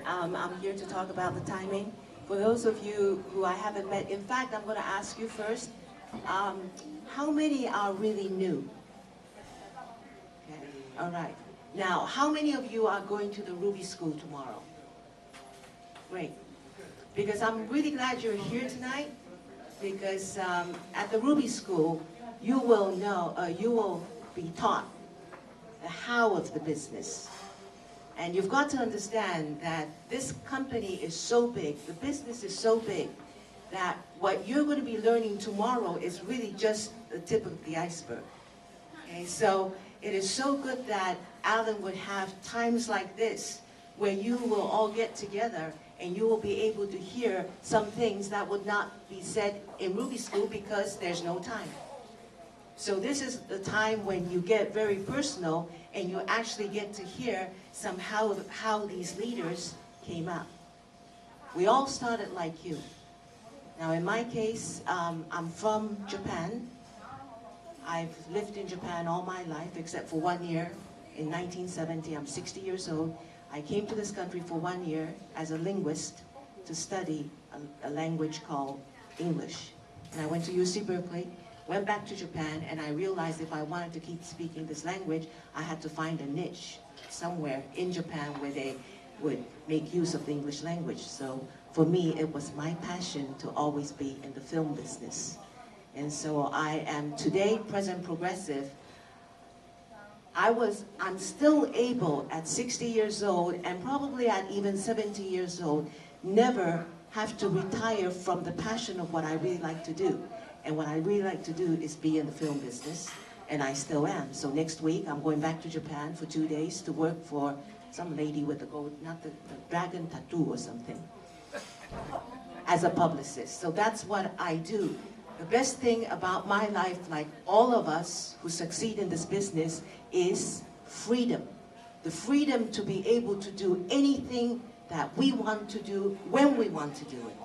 I'm here to talk about the timing. For those of you who I haven't met, in fact, I'm going to ask you first, how many are really new? Okay, all right. Now, how many of you are going to the Ruby School tomorrow? Great. Because I'm really glad you're here tonight, because at the Ruby School, you will know, you will be taught the how of the business. And you've got to understand that this company is so big, the business is so big, that what you're going to be learning tomorrow is really just the tip of the iceberg. Okay, so it is so good that Alan would have times like this where you will all get together and you will be able to hear some things that would not be said in Ruby School because there's no time. So this is the time when you get very personal and you actually get to hear somehow how these leaders came up. We all started like you. Now in my case, I'm from Japan. I've lived in Japan all my life except for 1 year. In 1970, I'm 60 years old. I came to this country for 1 year as a linguist to study a language called English. And I went to UC Berkeley, went back to Japan, and I realized if I wanted to keep speaking this language, I had to find a niche somewhere in Japan where they would make use of the English language. So for me, it was my passion to always be in the film business. And so I am today present progressive. I'm still able at 60 years old and probably at even 70 years old, never have to retire from the passion of what I really like to do. And what I really like to do is be in the film business, and I still am. So next week, I'm going back to Japan for 2 days to work for some lady with the gold, not the dragon tattoo or something, as a publicist. So that's what I do. The best thing about my life, like all of us who succeed in this business, is freedom. The freedom to be able to do anything that we want to do when we want to do it.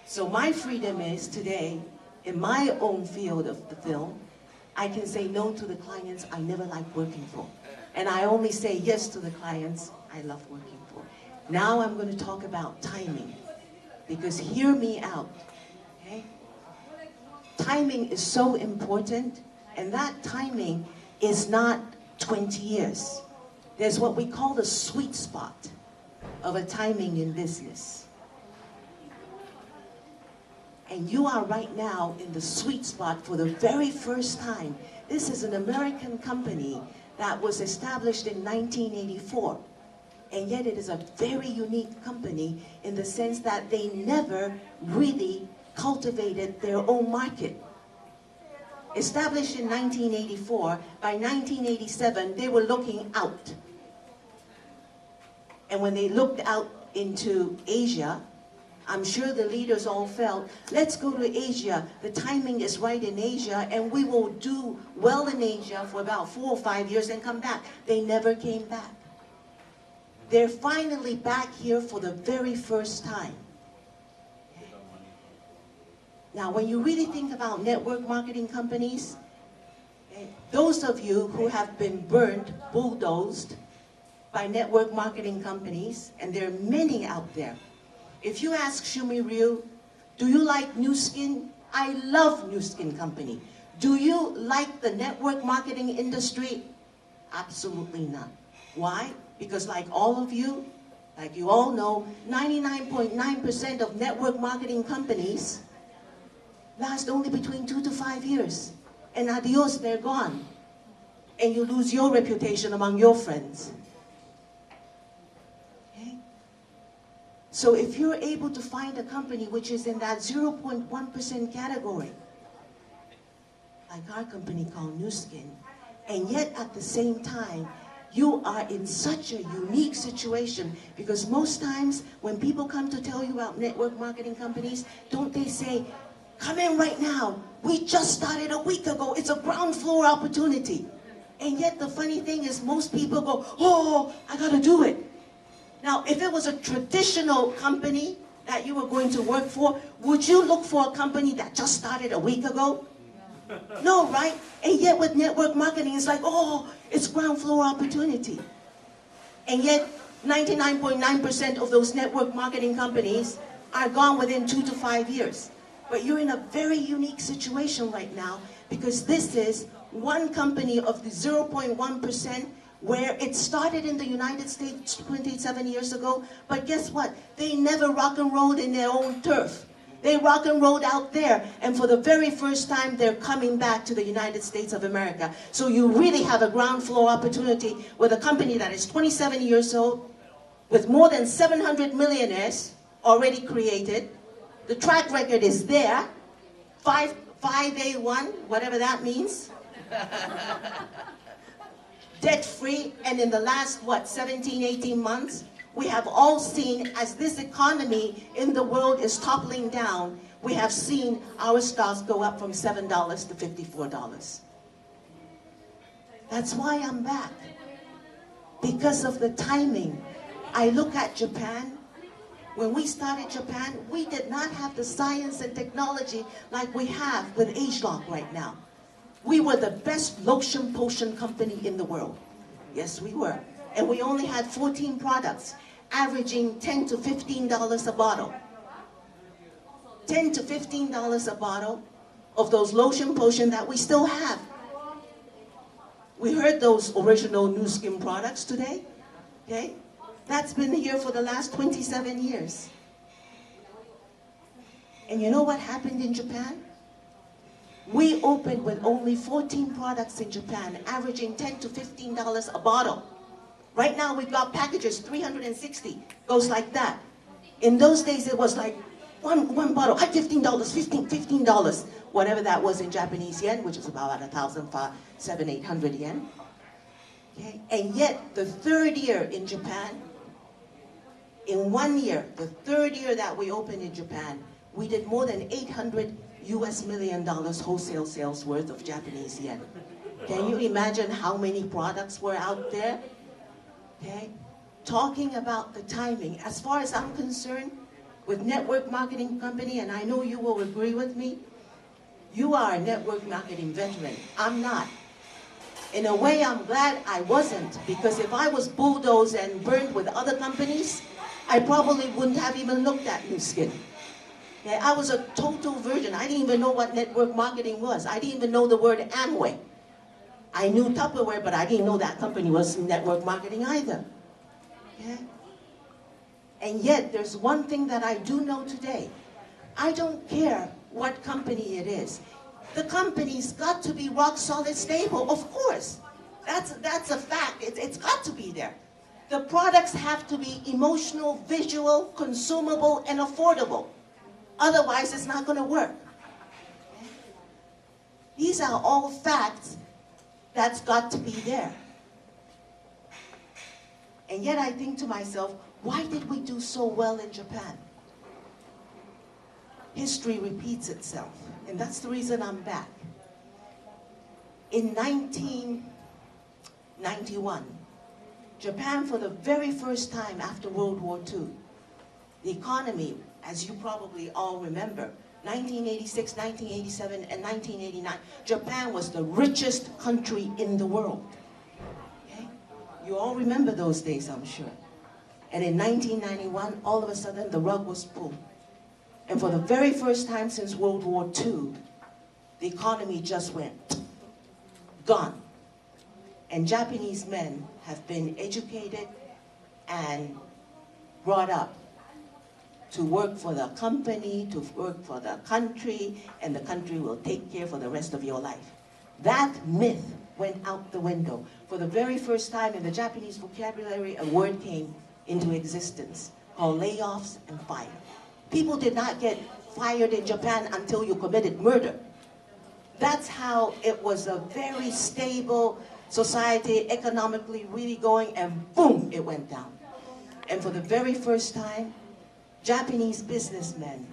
So my freedom is today, in my own field of the film, I can say no to the clients I never liked working for. And I only say yes to the clients I love working for. Now I'm going to talk about timing. Because hear me out, okay? Timing is so important, and that timing is not 20 years. There's what we call the sweet spot of a timing in business. And you are right now in the sweet spot for the very first time. This is an American company that was established in 1984. And yet it is a very unique company in the sense that they never really cultivated their own market. Established in 1984, by 1987, they were looking out. And when they looked out into Asia, I'm sure the leaders all felt, let's go to Asia. The timing is right in Asia, and we will do well in Asia for about 4 or 5 years and come back. They never came back. They're finally back here for the very first time. Now, when you really think about network marketing companies, those of you who have been burned, bulldozed by network marketing companies, and there are many out there. If you ask Shumi Ryu, do you like Nu Skin? I love Nu Skin Company. Do you like the network marketing industry? Absolutely not. Why? Because like all of you, like you all know, 99.9% of network marketing companies last only between 2 to 5 years. And adios, they're gone. And you lose your reputation among your friends. Okay? So if you're able to find a company which is in that 0.1% category, like our company called Nu Skin, and yet at the same time, you are in such a unique situation, because most times when people come to tell you about network marketing companies, don't they say, come in right now, we just started a week ago, it's a ground floor opportunity. And yet the funny thing is most people go, oh, I gotta do it. Now, if it was a traditional company that you were going to work for, would you look for a company that just started a week ago? No, right? And yet with network marketing, it's like, oh, it's ground floor opportunity. And yet, 99.9% of those network marketing companies are gone within 2 to 5 years. But you're in a very unique situation right now because this is one company of the 0.1% where it started in the United States 27 years ago, but guess what? They never rock and rolled in their own turf. They rock and rolled out there, and for the very first time, they're coming back to the United States of America. So you really have a ground floor opportunity with a company that is 27 years old, with more than 700 millionaires already created. The track record is there, 5A1, whatever that means. Debt-free, and in the last, 17, 18 months, we have all seen, as this economy in the world is toppling down, we have seen our stocks go up from $7 to $54. That's why I'm back. Because of the timing. I look at Japan. When we started Japan, we did not have the science and technology like we have with ageLOC right now. We were the best lotion potion company in the world. Yes, we were. And we only had 14 products, averaging $10 to $15 a bottle. $10 to $15 a bottle of those lotion potion that we still have. We heard those original Nu Skin products today, okay? That's been here for the last 27 years. And you know what happened in Japan? We opened with only 14 products in Japan, averaging $10 to $15 a bottle. Right now we've got packages, 360, goes like that. In those days it was like one bottle, $15, $15, whatever that was in Japanese yen, which is about 700-800 yen. Okay? And yet the third year in Japan, in 1 year, the third year that we opened in Japan, we did more than $800 million wholesale sales worth of Japanese yen. Can you imagine how many products were out there? Okay? Talking about the timing, as far as I'm concerned, with network marketing company, and I know you will agree with me, you are a network marketing veteran. I'm not. In a way, I'm glad I wasn't, because if I was bulldozed and burned with other companies, I probably wouldn't have even looked at Nu Skin. Okay? I was a total virgin. I didn't even know what network marketing was. I didn't even know the word Amway. I knew Tupperware, but I didn't know that company was network marketing either. Okay? And yet, there's one thing that I do know today. I don't care what company it is. The company's got to be rock solid stable, of course. That's a fact. It's got to be there. The products have to be emotional, visual, consumable, and affordable. Otherwise, it's not going to work. Okay? These are all facts that's got to be there. And yet I think to myself, why did we do so well in Japan? History repeats itself, and that's the reason I'm back. In 1991, Japan, for the very first time after World War II, the economy, as you probably all remember, 1986, 1987, and 1989, Japan was the richest country in the world. Okay? You all remember those days, I'm sure. And in 1991, all of a sudden, the rug was pulled. And for the very first time since World War II, the economy just went gone. And Japanese men have been educated and brought up to work for the company, to work for the country, and the country will take care for the rest of your life. That myth went out the window. For the very first time in the Japanese vocabulary, a word came into existence called layoffs and fire. People did not get fired in Japan until you committed murder. That's how it was a very stable society, economically really going, and boom, it went down. And for the very first time, Japanese businessmen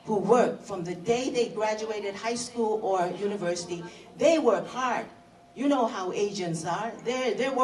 who worked from the day they graduated high school or university, they work hard. You know how Asians are. They're